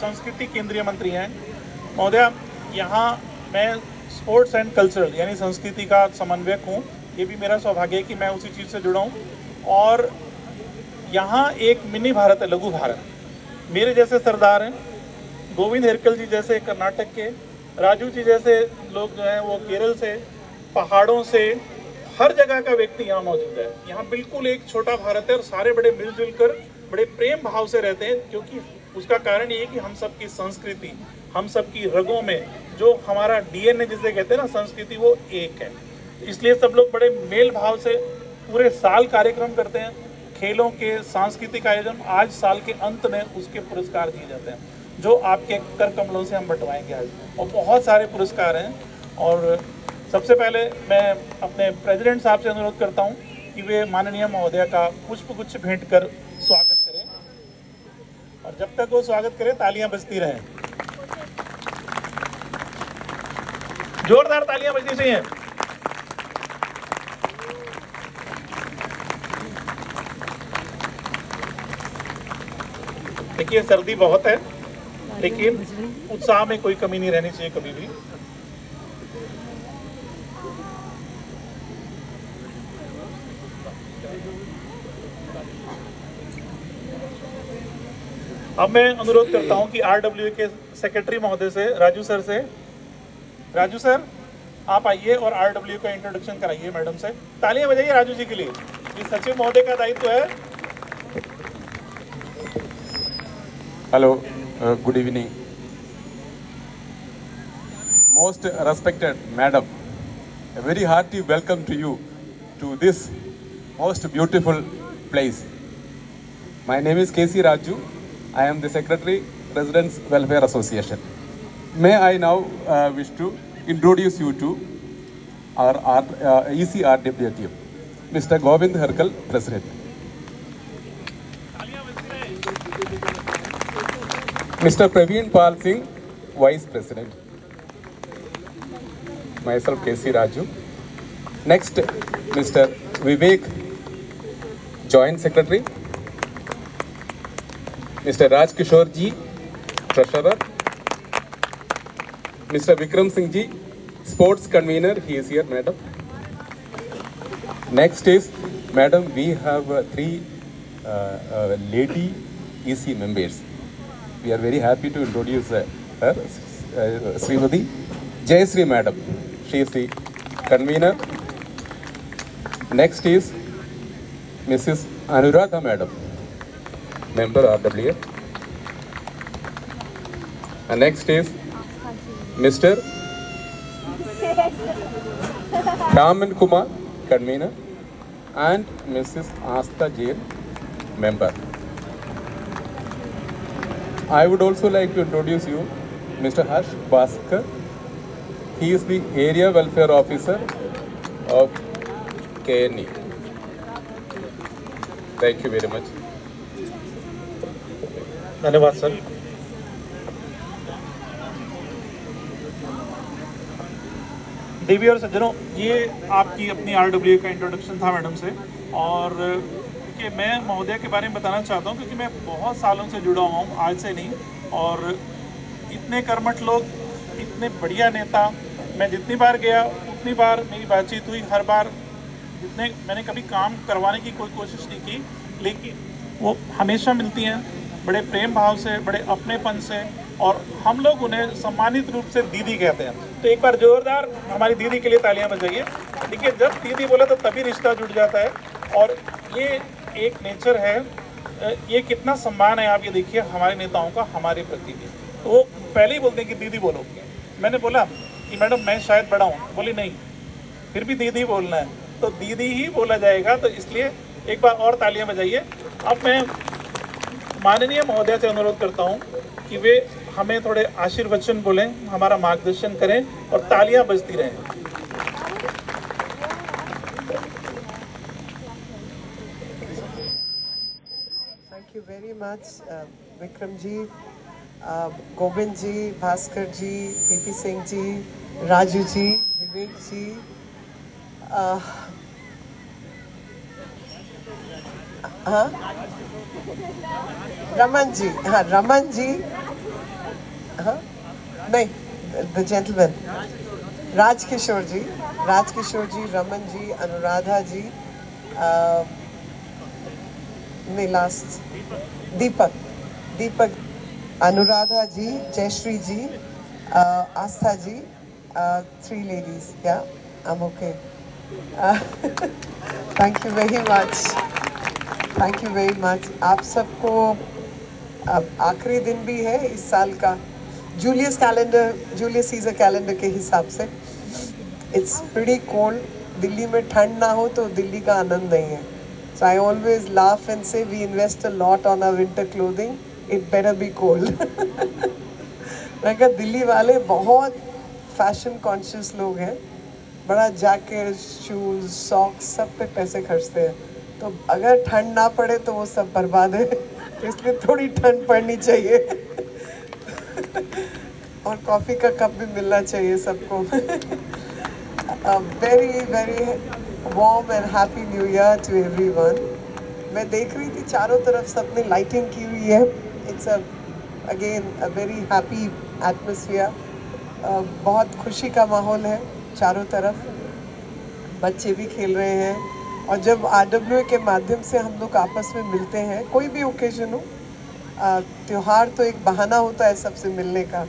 संस्कृति केंद्रीय मंत्री हैं महोदया। यहाँ मैं स्पोर्ट्स एंड कल्चरल यानी संस्कृति का समन्वयक हूँ। ये भी मेरा सौभाग्य है कि मैं उसी चीज़ से जुड़ा हूँ। और यहाँ एक मिनी भारत है, लघु भारत। मेरे जैसे सरदार हैं, गोविंद हेरकल जी जैसे कर्नाटक के, राजू जी जैसे लोग जो हैं वो केरल से, पहाड़ों से, हर जगह का व्यक्ति यहाँ मौजूद है। यहाँ बिल्कुल एक छोटा भारत है और सारे बड़े मिलजुल कर बड़े प्रेम भाव से रहते हैं, क्योंकि उसका कारण ये है कि हम सबकी संस्कृति, हम सबकी रगों में जो हमारा डीएनए जिसे कहते हैं ना संस्कृति, वो एक है। इसलिए सब लोग बड़े मेल भाव से पूरे साल कार्यक्रम करते हैं। खेलों के सांस्कृतिक आयोजन, आज साल के अंत में उसके पुरस्कार दिए जाते हैं जो आपके कर कमलों से हम बंटवाएंगे आज, और बहुत सारे पुरस्कार हैं। और सबसे पहले मैं अपने प्रेसिडेंट साहब से अनुरोध करता हूं कि वे माननीय महोदया का पुष्पगुच्छ भेंट कर स्वागत करें, और जब तक वो स्वागत करें तालियां बजती रहें, जोरदार तालियां बजनी चाहिए। देखिए सर्दी बहुत है, लेकिन उत्साह में कोई कमी नहीं रहनी चाहिए कभी भी। अब मैं अनुरोध करता हूं कि आरडब्ल्यू के सेक्रेटरी महोदय से, राजू सर से, राजू सर आप आइए और आरडब्ल्यू का इंट्रोडक्शन कराइए मैडम से। तालियां बजाइए राजू जी के लिए। ये सचिव महोदय का दायित्व है। Hello, good evening. Most respected Madam, a very hearty welcome to you to this most beautiful place. My name is KC Raju. I am the Secretary, Residents Welfare Association. May I now wish to introduce you to our ECRWTF, Mr. Govind Herkal, President. Mr. Praveen Pal Singh, Vice President. Myself, KC Raju. Next, Mr. Vivek, Joint Secretary. Mr. Raj Kishore Ji, Treasurer. Mr. Vikram Singh Ji, Sports Convener. He is here, Madam. Next is, Madam, we have three lady EC members. We are very happy to introduce her, Srimati Jayasri Madam. She is the convener. Next is Mrs. Anuradha Madam, member RWF. And next is Mr. Raman Kumar, convener, and Mrs. Asta Jain, member. I would also like to introduce you Mr. Harsh Bhaskar. He is the Area Welfare Officer of KNE. Thank you very much. धन्यवाद sir. देवी और सज्जनों, ये आपकी अपनी RW का introduction था madam से। और कि मैं महोदया के बारे में बताना चाहता हूँ, क्योंकि मैं बहुत सालों से जुड़ा हुआ हूँ, आज से नहीं। और इतने कर्मठ लोग, इतने बढ़िया नेता, मैं जितनी बार गया उतनी बार मेरी बातचीत हुई। हर बार जितने मैंने कभी काम करवाने की कोई कोशिश नहीं की, लेकिन वो हमेशा मिलती हैं बड़े प्रेम भाव से, बड़े अपनेपन से, और हम लोग उन्हें सम्मानित रूप से दीदी कहते हैं। तो एक बार जोरदार हमारी दीदी के लिए तालियां बजाइए। देखिए जब दीदी बोले तो तभी रिश्ता जुड़ जाता है, और ये एक नेचर है। ये कितना सम्मान है, आप ये देखिए हमारे नेताओं का हमारे प्रति भी। तो वो पहले ही बोलते हैं कि दीदी बोलो। मैंने बोला कि मैडम मैं शायद बड़ा हूँ, बोली नहीं फिर भी दीदी बोलना है, तो दीदी ही बोला जाएगा। तो इसलिए एक बार और तालियां बजाइए। अब मैं माननीय महोदय से अनुरोध करता हूँ कि वे हमें थोड़े आशीर्वचन बोलें, हमारा मार्गदर्शन करें, और तालियां बजती रहें। Thank you very much, Vikram ji, Govind ji, Bhaskar ji, PP Singh ji, Raju ji, Vivek ji, हाँ रमन जी, हाँ रमन जी, हाँ नहीं, द जेंटलमैन राजकिशोर जी, रमन जी, अनुराधा जी, नहीं लास्ट दीपक, दीपक, अनुराधा जी, जयश्री जी, आस्था जी, थ्री लेडीज, या I am okay. Thank you very much, thank you very much आप सबको। अब आखिरी दिन भी है इस साल का, जूलियस सीजर कैलेंडर के हिसाब से। इट्स प्रीटी कोल्ड, दिल्ली में ठंड ना हो तो दिल्ली का आनंद नहीं है। So I always laugh and say we invest a lot on our winter clothing, it better be cold. मैं कहा दिल्ली वाले बहुत फैशन कॉन्शियस लोग हैं, बड़ा जैकेट, शूज, सॉक्स सब पे पैसे खर्चते हैं। तो अगर ठंड ना पड़े तो वो सब बर्बाद है। तो इसलिए थोड़ी ठंड पड़नी चाहिए। और कॉफ़ी का कप भी मिलना चाहिए सबको। Very very warm and happy new year to everyone. मैं देख रही थी चारों तरफ सबने लाइटिंग की हुई है। It's again a very happy atmosphere. बहुत खुशी का माहौल है चारों तरफ, बच्चे भी खेल रहे हैं। और जब RWA के माध्यम से हम लोग आपस में मिलते हैं, कोई भी ओकेजन हो, त्योहार तो एक बहाना होता है सबसे मिलने का,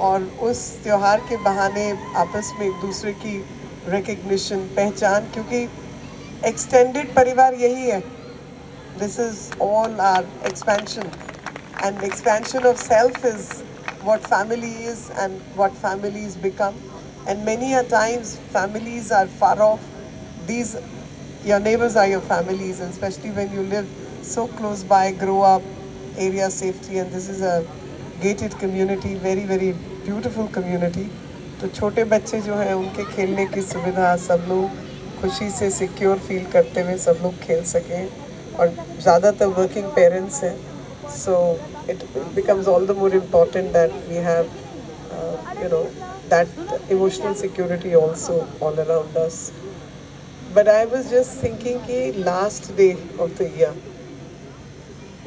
और उस त्योहार के बहाने आपस में एक दूसरे की रिकग्निशन, पहचान, क्योंकि एक्सटेंडेड परिवार यही है। This is all our expansion, and expansion of self is what family is and what families become. And many a times families are far off. These, your neighbors are your families, and especially when you live so close by, grow up, area safety, and this is a gated community, very very beautiful community. तो छोटे बच्चे जो हैं उनके खेलने की सुविधा, सब लोग खुशी से सिक्योर फील करते हुए सब लोग खेल सकें। और ज़्यादातर वर्किंग पेरेंट्स हैं, so it becomes all the more important that we have you know that emotional security also all around us. But I was just thinking कि last day of the year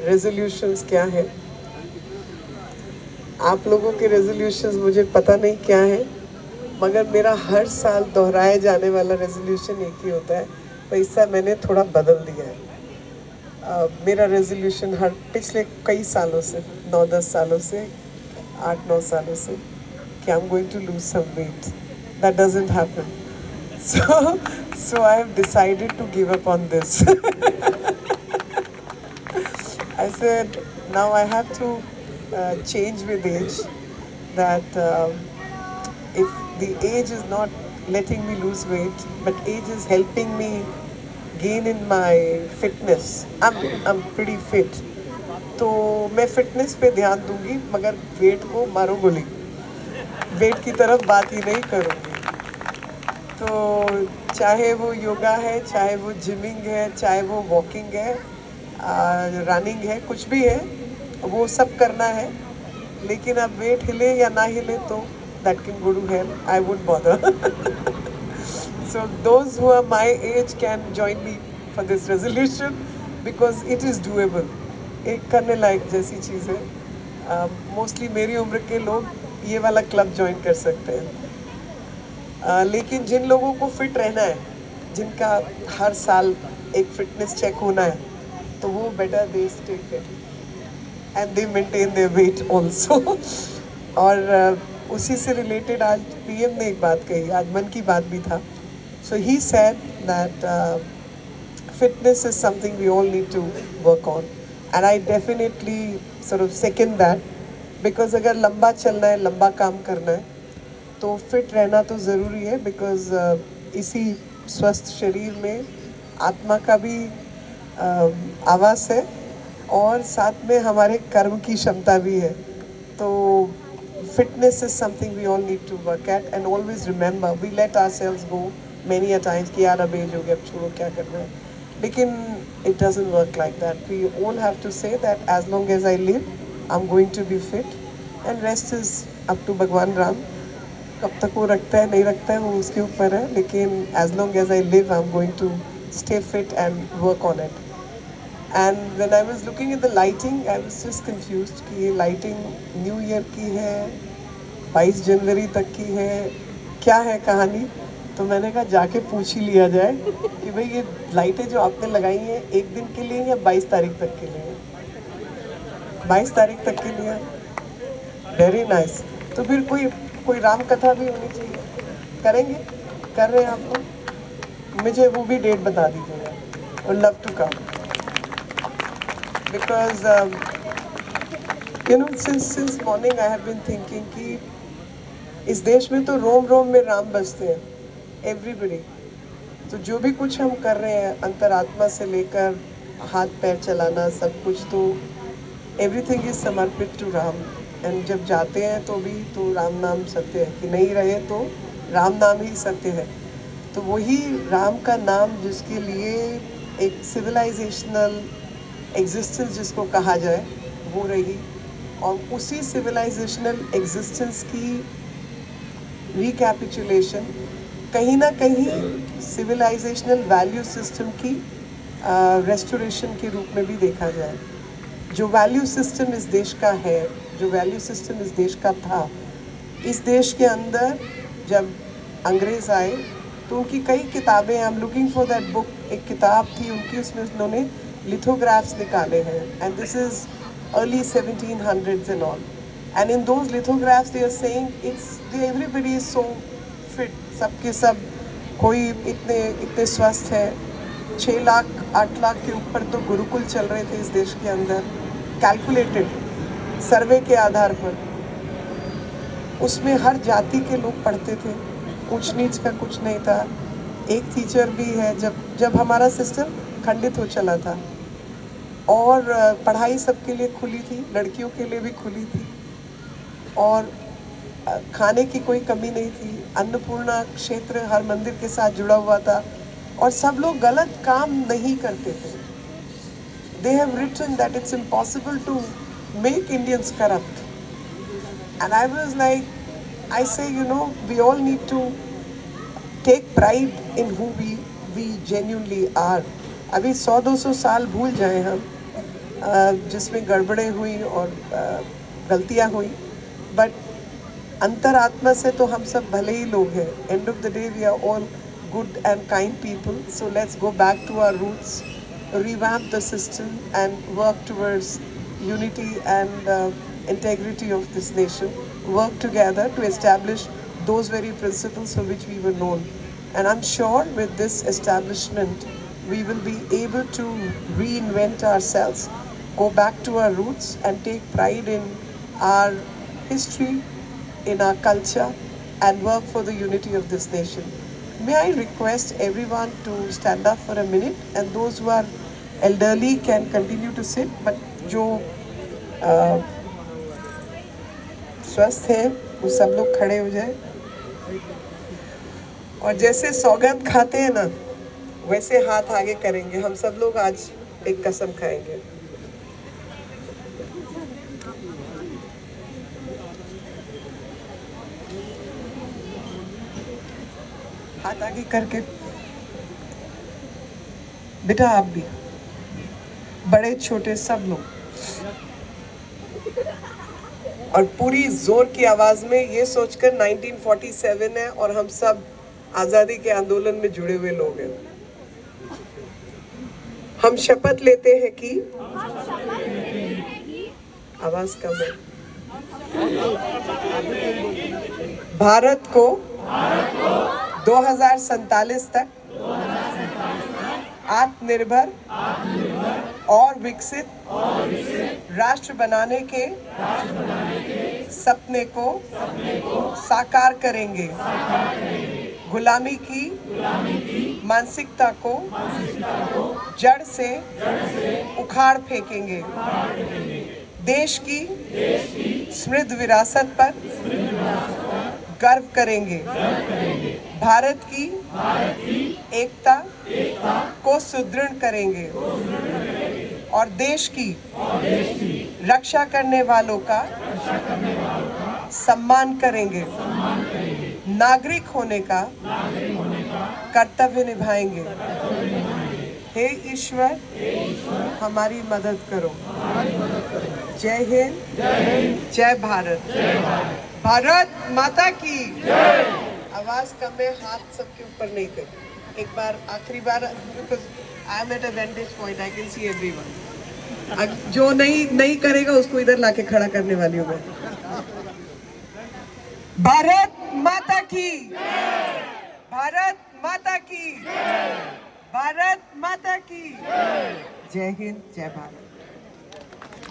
resolutions क्या है। आप लोगों के resolutions मुझे पता नहीं क्या है, मगर मेरा हर साल दोहराए जाने वाला रेजोल्यूशन एक ही होता है, तो इस साल मैंने थोड़ा बदल दिया है। मेरा रेजोल्यूशन हर पिछले कई सालों से, 9-10 सालों से, 8-9 सालों से, कि I am going to lose some weight. That doesn't happen, so I have decided to give up on this. I said now I have to change with age, that if the age is not letting me lose weight, but age is helping me gain in my fitness. I'm pretty fit. तो मैं fitness पे ध्यान दूंगी, मगर wait को मारो गोली, wait की तरफ बात ही नहीं करूँगी। तो चाहे वो योगा है, चाहे वो जिमिंग है, चाहे वो वॉकिंग है, रनिंग है, कुछ भी है, वो सब करना है। लेकिन अब वेट हिले या ना हिले तो that can go to hell, I would bother. So those who are my age can join me for this resolution, because it is doable. एक करने लायक जैसी चीज़ है। मोस्टली मेरी उम्र के लोग ये वाला क्लब ज्वाइन कर सकते हैं। लेकिन जिन लोगों को फिट रहना है, जिनका हर साल एक फिटनेस चेक होना है, तो वो better they stay fit and they maintain their weight also. और उसी से रिलेटेड आज PM ने एक बात कही, आज मन की बात भी था। So he said that fitness is something we all need to work on, and I definitely sort of second that, because अगर लंबा चलना है, लंबा काम करना है, तो फिट रहना तो ज़रूरी है, बिकॉज इसी स्वस्थ शरीर में आत्मा का भी आवास है, और साथ में हमारे कर्म की क्षमता भी है। तो fitness is something we all need to work at, and always remember we let ourselves go many a times कि यार अब एज हो गया, अब छोड़ो क्या करना है। लेकिन it doesn't work like that. We all have to say that as long as I live, I'm going to be fit, and rest is up to भगवान राम। कब तक वो रखता है नहीं रखता है वो उसके ऊपर है, लेकिन as long as I live, I'm going to stay fit and work on it. And when I was looking at the lighting, I was just confused कि ये lighting न्यू ईयर की है, 22 जनवरी तक की है, क्या है कहानी। तो मैंने कहा जाके पूछ ही लिया जाए कि भाई ये लाइटें जो आपने लगाई हैं एक दिन के लिए या 22 तारीख तक के लिए। 22 तारीख तक के लिए, वेरी नाइस। तो फिर कोई राम कथा भी होनी चाहिए, करेंगे, कर रहे हैं आपको, मुझे वो भी डेट बता दीजिएगा। और love to come because since morning I have been thinking कि इस देश में तो रोम रोम में राम बसते हैं, एवरीबडी। तो जो भी कुछ हम कर रहे हैं अंतरात्मा से लेकर हाथ पैर चलाना सब कुछ, तो एवरीथिंग इज समर्पित टू राम। एंड जब जाते हैं तो भी तो राम नाम सत्य है, कि नहीं रहे तो राम नाम ही सत्य है। तो वही राम का नाम जिसके लिए एक सिविलाइजेशनल एग्जिस्टेंस जिसको कहा जाए वो रही, और उसी सिविलाइजेशनल एग्जिस्टेंस की रिकैपिचुलेशन कहीं ना कहीं सिविलाइजेशनल वैल्यू सिस्टम की रेस्टोरेशन के रूप में भी देखा जाए। जो वैल्यू सिस्टम इस देश का है, जो वैल्यू सिस्टम इस देश का था, इस देश के अंदर जब अंग्रेज़ आए तो उनकी कई किताबें, I am looking for that book, एक किताब थी उनकी, उसमें उन्होंने लिथोग्राफ्स निकाले हैं, and this is early 1700s and all. And in those lithographs they are saying everybody is so fit, सबके सब कोई इतने स्वस्थ है। 6 लाख 8 लाख के ऊपर तो गुरुकुल चल रहे थे इस देश के अंदर, कैलकुलेटेड सर्वे के आधार पर। उसमें हर जाति के लोग पढ़ते थे, ऊंच नीच का कुछ नहीं था। एक टीचर भी है जब हमारा सिस्टम खंडित हो चला था, और पढ़ाई सबके लिए खुली थी, लड़कियों के लिए भी खुली थी, और खाने की कोई कमी नहीं थी। अन्नपूर्णा क्षेत्र हर मंदिर के साथ जुड़ा हुआ था, और सब लोग गलत काम नहीं करते थे। They have written that it's impossible to make Indians corrupt, and I was like, I say we all need to take pride in who we genuinely are. अभी 100-200 साल भूल जाए हम जिसमें गड़बड़ें हुई और गलतियां हुई, बट अंतरात्मा से तो हम सब भले ही लोग हैं। End of the day we are all good and kind people, so let's go back to our roots, revamp the system and work towards unity and integrity of this nation, work together to establish those very principles for which we were known. And I'm sure with this establishment we will be able to reinvent ourselves, go back to our roots and take pride in our history, in our culture, and work for the unity of this nation. May I request everyone to stand up for a minute, and those who are elderly can continue to sit, but जो स्वस्थ हैं वो सब लोग खड़े हो जाए, और जैसे सौगंध खाते हैं ना वैसे हाथ आगे करेंगे। हम सब लोग आज एक कसम खाएंगे। हाथ आगे करके, बेटा आप भी, बड़े छोटे सब लोग, और पूरी जोर की आवाज में ये सोचकर 1947 है और हम सब आज़ादी के आंदोलन में जुड़े हुए लोग हैं। हम शपथ लेते हैं कि, आवाज कम है, भारत को 2047 तक आत्मनिर्भर और विकसित राष्ट्र बनाने के सपने को साकार करेंगे। गुलामी की मानसिकता को जड़ से उखाड़ फेंकेंगे। देश की समृद्ध विरासत पर गर्व करेंगे। भारत की एकता को सुदृढ़ करेंगे और देश की रक्षा करने वालों का सम्मान करेंगे। नागरिक होने का कर्तव्य निभाएंगे। हे ईश्वर हमारी मदद करो। जय हिंद, जय भारत। भारत माता की आवाज कम है, हाथ सबके ऊपर नहीं कर। एक बार आखिरी बार, because I am at a vantage point, I can see everyone. जो नहीं करेगा उसको इधर लाके खड़ा करने वाली हूँ मैं। भारत माता की, भारत माता की, भारत माता की। जय हिंद, जय भारत।